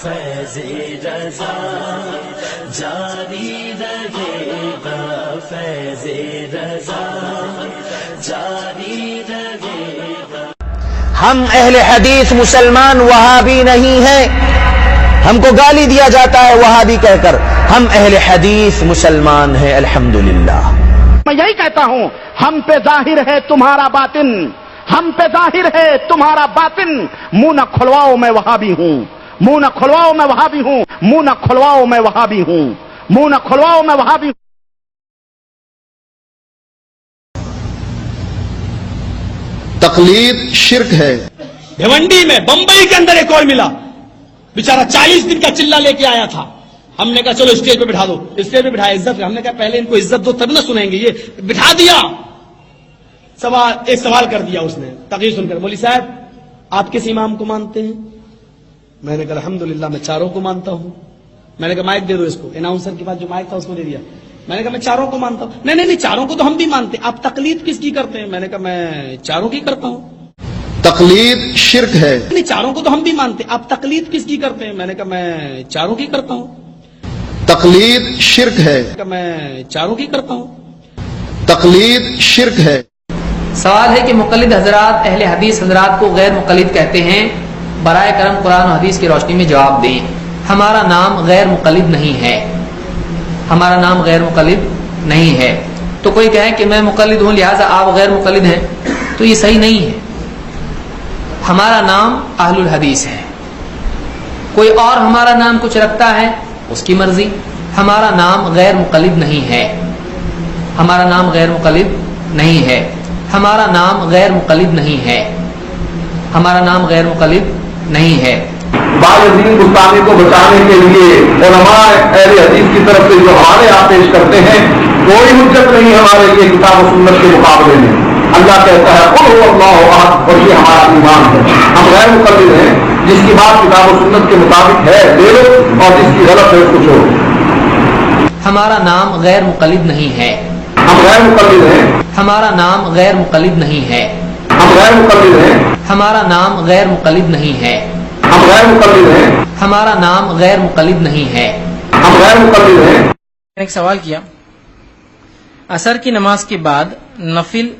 فیض رضا جاری رہے گا، فیض رضا جاری رہے گا۔ ہم اہل حدیث مسلمان وہابی نہیں ہیں، ہم کو گالی دیا جاتا ہے وہابی کہہ کر، ہم اہل حدیث مسلمان ہیں الحمدللہ۔ میں یہی کہتا ہوں، ہم پہ ظاہر ہے تمہارا باطن، ہم پہ ظاہر ہے تمہارا باطن، منہ نہ کھلواؤ میں وہابی ہوں، منہ نہ کھلواؤ میں وہابی ہوں، منہ نہ کھلواؤ میں وہابی ہوں، منہ نہ کھلواؤ میں وہابی ہوں۔ تقلید شرک ہے۔ بھیونڈی میں بمبئی کے اندر ایک اور ملا، بیچارہ 40 دن کا چلہ لے کے آیا تھا۔ ہم نے کہا چلو اسٹیج پہ بٹھا دو، اسٹیج پہ بٹھایا، عزت۔ ہم نے کہا پہلے ان کو عزت دو تب نہ سنیں گے، یہ بٹھا دیا۔ ایک سوال کر دیا اس نے تقریر سن کر، مولوی صاحب آپ کس امام کو مانتے ہیں؟ میں نے کہا الحمدللہ میں چاروں کو مانتا ہوں۔ میں نے کہا مائک دے دو اس کو، اناؤنسر کے پاس جو مائک تھا اس کو دے دیا۔ میں نے کہا میں چاروں کو مانتا ہوں۔ نہیں چاروں کو تو ہم بھی مانتے، آپ تقلید کس کی کرتے ہیں؟ میں نے کہا میں چاروں کی کرتا ہوں۔ تقلید شرک ہے۔ نہیں چاروں کو تو ہم بھی مانتے، آپ تقلید کس کی کرتے ہیں؟ میں نے کہا میں چاروں کی کرتا ہوں۔ تقلید شرک ہے۔ میں چاروں کی کرتا ہوں۔ تقلید شرک ہے۔ سوال ہے کہ مقلد حضرات اہل حدیث حضرات کو غیر مقلد کہتے ہیں، برائے کرم قرآن و حدیث کی روشنی میں جواب دیں۔ ہمارا نام غیر مقلد نہیں ہے، ہمارا نام غیر مقلد نہیں ہے۔ تو کوئی کہے کہ میں مقلد ہوں لہٰذا آپ غیر مقلد ہیں، تو یہ صحیح نہیں ہے۔ ہمارا نام اہل الحدیث ہے، کوئی اور ہمارا نام کچھ رکھتا ہے اس کی مرضی، ہمارا نام غیر مقلد نہیں ہے، ہمارا نام غیر مقلد نہیں ہے، ہمارا نام غیر مقلد نہیں ہے، ہمارا نام غیر مقلد نہیں ہے۔ باعزین گستاخی کو بچانے کے لیے علماء اہل حدیث کی طرف سے جو ہمارے آپ پیش کرتے ہیں، کوئی حجت نہیں ہمارے لیے کتاب و سنت کے مقابلے میں۔ اللہ کہتا ہے قل هو اللہ احد، اور یہ ہمارا ایمان ہے۔ ہم غیر مقلد ہیں، جس کی بات کتاب و سنت کے مطابق ہے لے لو، اور جس کی غلط ہے اس کو چھوڑو۔ ہمارا نام غیر مقلد نہیں ہے، ہم غیر مقلد ہیں، ہمارا نام غیر مقلد نہیں ہے، ہم غیر مقلد ہیں، ہمارا نام غیر مقلد نہیں ہے، ہم غیر مقلد ہیں، ہمارا نام غیر مقلد نہیں ہے، ہم غیر مقلد ہیں۔ ایک سوال کیا، عصر کی نماز کے بعد نفل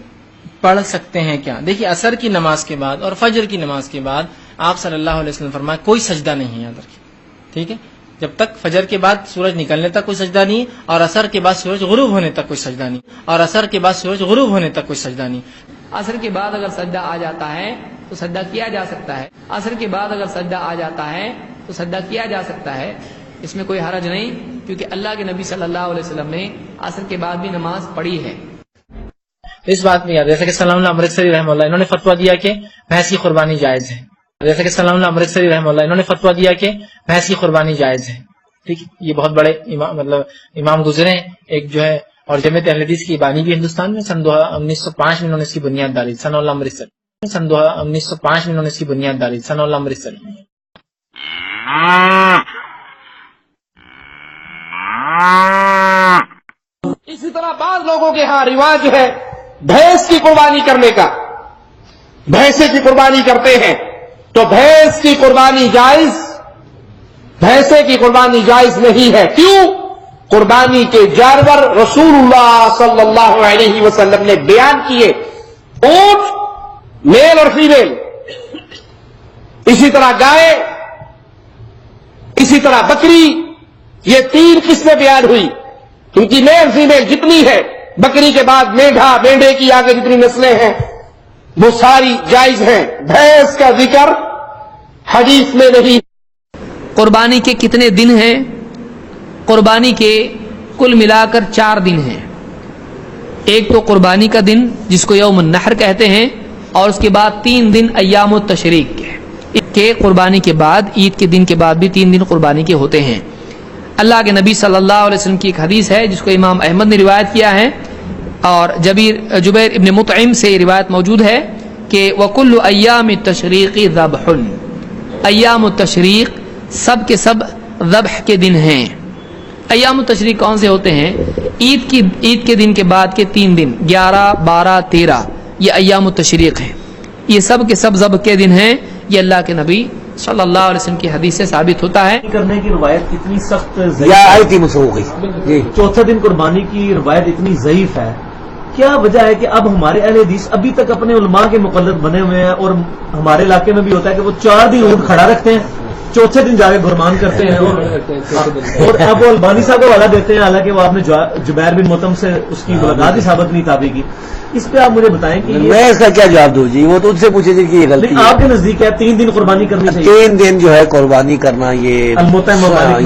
پڑھ سکتے ہیں کیا؟ دیکھیے عصر کی نماز کے بعد اور فجر کی نماز کے بعد آپ صلی اللہ علیہ وسلم فرمایا کوئی سجدہ نہیں ہے، یاد رکھیے، ٹھیک ہے؟ جب تک فجر کے بعد سورج نکلنے تک کوئی سجدہ نہیں، اور عصر کے بعد سورج غروب ہونے تک کوئی سجدہ نہیں، اور عصر کے بعد سورج غروب ہونے تک کوئی سجدہ نہیں۔ عصر کے بعد اگر سجدہ آ جاتا ہے تو سجدہ کیا جا سکتا ہے، عصر کے بعد اگر سجدہ آ جاتا ہے تو سجدہ کیا جا سکتا ہے، اس میں کوئی حرج نہیں، کیونکہ اللہ کے نبی صلی اللہ علیہ وسلم نے عصر کے بعد بھی نماز پڑھی ہے۔ اس بات میں یاد، جیسے کہ سلام اللہ امرتسری رحمہ اللہ انہوں نے فتویٰ دیا کہ بھینس کی قربانی جائز ہے، جیسے کہ سلام اللہ امرتسری رحمہ اللہ انہوں نے فتویٰ دیا کہ بھینس کی قربانی جائز ہے، ٹھیک ہے؟ یہ بہت بڑے امام گزرے ہیں، ایک جو ہے، اور جمعیت اہل حدیث کی بانی بھی ہندوستان میں سن 1905 میں انہوں نے اس کی بنیاد ڈالی، سن اللہ امرتسر، سن 1905 میں انہوں نے اس کی بنیاد ڈالی، سن اللہ امرتسر۔ اسی طرح بعض لوگوں کے ہاں رواج ہے بھینس کی قربانی کرنے کا، بھینسے کی قربانی کرتے ہیں، تو بھینس کی قربانی جائز، بھینسے کی قربانی جائز نہیں ہے۔ کیوں؟ قربانی کے جانور رسول اللہ صلی اللہ علیہ وسلم نے بیان کیے، اونٹ میل اور فیمیل، اسی طرح گائے، اسی طرح بکری، یہ 3 قسمیں بیان ہوئی، کیونکہ میل فیمیل جتنی ہے، بکری کے بعد میڈھا، مینڈے کی آگے جتنی نسلیں ہیں وہ ساری جائز ہیں، بھینس کا ذکر حدیث میں نہیں۔ قربانی کے کتنے دن ہیں؟ قربانی کے کل ملا کر 4 دن ہیں۔ ایک تو قربانی کا دن جس کو یوم النحر کہتے ہیں، اور اس کے بعد 3 دن ایام التشریق کے، قربانی کے بعد عید کے دن کے بعد بھی 3 دن قربانی کے ہوتے ہیں۔ اللہ کے نبی صلی اللہ علیہ وسلم کی ایک حدیث ہے جس کو امام احمد نے روایت کیا ہے، اور جبیر ابن مطعم سے یہ روایت موجود ہے کہ وَكُلُّ أَيَّامِ التَّشْرِيقِ ذَبْحٌ، ایام التشریق سب کے سب ذبح کے دن ہیں۔ ایام التشریق کون سے ہوتے ہیں؟ عید کے دن کے بعد کے 3 دن، 11، 12، 13، یہ ایام التشریق ہیں، یہ سب کے سب ذبح کے دن ہیں، یہ اللہ کے نبی صلی اللہ علیہ وسلم کی حدیث سے ثابت ہوتا ہے. کرنے کی روایت اتنی سخت یا آئی تھی مسوخی جی چوتھے دن قربانی کی روایت اتنی ضعیف ہے، کیا وجہ ہے کہ اب ہمارے اہل حدیث ابھی تک اپنے علماء کے مقلد بنے ہوئے ہیں، اور ہمارے علاقے میں بھی ہوتا ہے کہ وہ 4 دن اونٹ کھڑا رکھتے ہیں، چوتھے دن جا کے قربان کرتے ہیں، اور اب وہ البانی صاحب کو حوالہ دیتے ہیں، حالانکہ وہ آپ نے جبیر بن مطعم سے اس کی ملاقات ہی ثابت نہیں تابع کی. اس پہ آپ مجھے بتائیں کہ میں اس کا کیا جواب دوں جی، وہ تو ان سے پوچھے جی کہ یہ غلطی آپ کے نزدیک ہے 3 دن قربانی کرنی چاہیے؟ 3 دن جو ہے قربانی کرنا یہ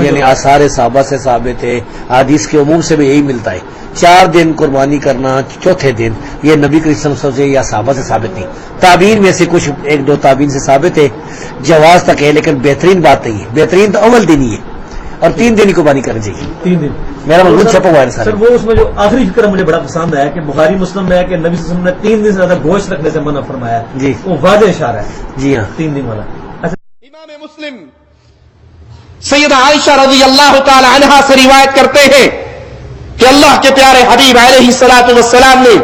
یعنی آثار صحابہ سے ثابت ہے، حدیث کے عموم سے بھی یہی ملتا ہے. 4 دن قربانی کرنا چوتھے دن یہ نبی کریم صلی اللہ علیہ وسلم سے یا صحابہ سے ثابت نہیں. تابعین میں سے کچھ 1-2 تابعین سے ثابت ہے، جواز تک ہے، لیکن بہترین بات نہیں ہے. بہترین تو اول دن ہی ہے، اور 3 دن کی قربانی کرنی چاہیے. 3 دن میرا مضمون چھپا ہوا ہے سر. وہ اس میں جو آخری فکر مجھے بڑا پسند ہے کہ بخاری مسلم میں ہے کہ نبی صلی اللہ علیہ وسلم نے 3 دن سے زیادہ گوشت رکھنے سے منع فرمایا ہے. جی وہ واضح اشارہ ہے. جی ہاں 3 دن والا. امام مسلم سیدہ عائشہ رضی اللہ تعالی عنہا سے روایت کرتے ہیں کہ اللہ کے پیارے حبیب علیہ الصلوۃ والسلام نے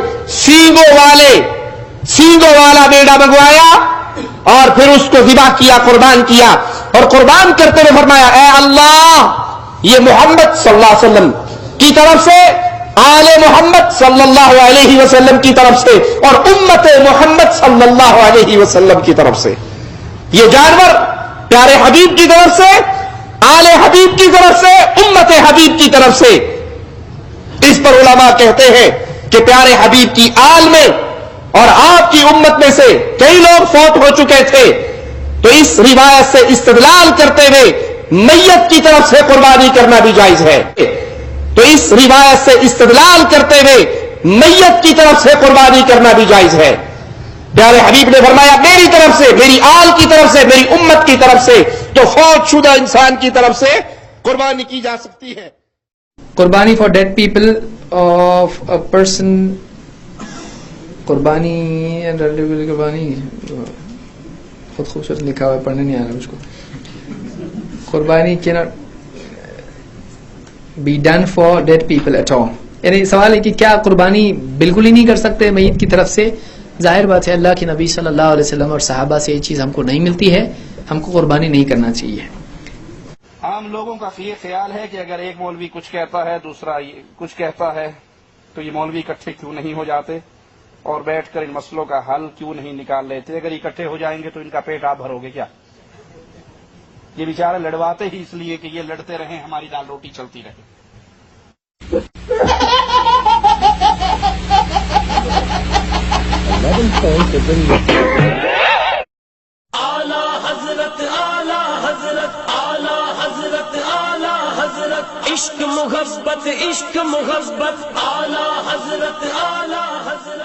سینگوں والا بیڑا منگوایا اور پھر اس کو ذبح کیا، قربان کیا، اور قربان کرتے ہوئے فرمایا اے اللہ یہ محمد صلی اللہ علیہ وسلم کی طرف سے، آل محمد صلی اللہ علیہ وسلم کی طرف سے، اور امت محمد صلی اللہ علیہ وسلم کی طرف سے، یہ جانور پیارے حبیب کی طرف سے، آل حبیب کی طرف سے، امت حبیب کی طرف سے. اس پر علماء کہتے ہیں کہ پیارے حبیب کی آل میں اور آپ کی امت میں سے کئی لوگ فوت ہو چکے تھے، تو اس روایت سے استدلال کرتے ہوئے میت کی طرف سے قربانی کرنا بھی جائز ہے. تو اس روایت سے استدلال کرتے ہوئے میت کی طرف سے قربانی کرنا بھی جائز ہے. پیارے حبیب نے فرمایا میری طرف سے، میری آل کی طرف سے، میری امت کی طرف سے، تو فوت شدہ انسان کی طرف سے قربانی کی جا سکتی ہے. Qurbani for dead people of a person, قربانی بہت خوبصورت لکھا ہوا ہے، پڑھنے نہیں آ رہا مجھ کو. قربانی کی not be done for dead people at all. یعنی سوال ہے کہ کیا قربانی بالکل ہی نہیں کر سکتے میت کی طرف سے؟ ظاہر بات ہے اللہ کے نبی صلی اللہ علیہ وسلم اور صحابہ سے یہ چیز ہم کو نہیں ملتی ہے، ہم کو قربانی نہیں کرنا چاہیے. عام لوگوں کا یہ خیال ہے کہ اگر ایک مولوی کچھ کہتا ہے دوسرا کچھ کہتا ہے تو یہ مولوی اکٹھے کیوں نہیں ہو جاتے اور بیٹھ کر ان مسئلوں کا حل کیوں نہیں نکال لیتے؟ اگر اکٹھے ہو جائیں گے تو ان کا پیٹ آپ بھرو گے کیا؟ یہ بیچارے لڑواتے ہی اس لیے کہ یہ لڑتے رہیں، ہماری دال روٹی چلتی رہے. اعلی حضرت اعلی حضرت اعلی حضرت اعلی حضرت عشق محبت اعلی حضرت اعلی حضرت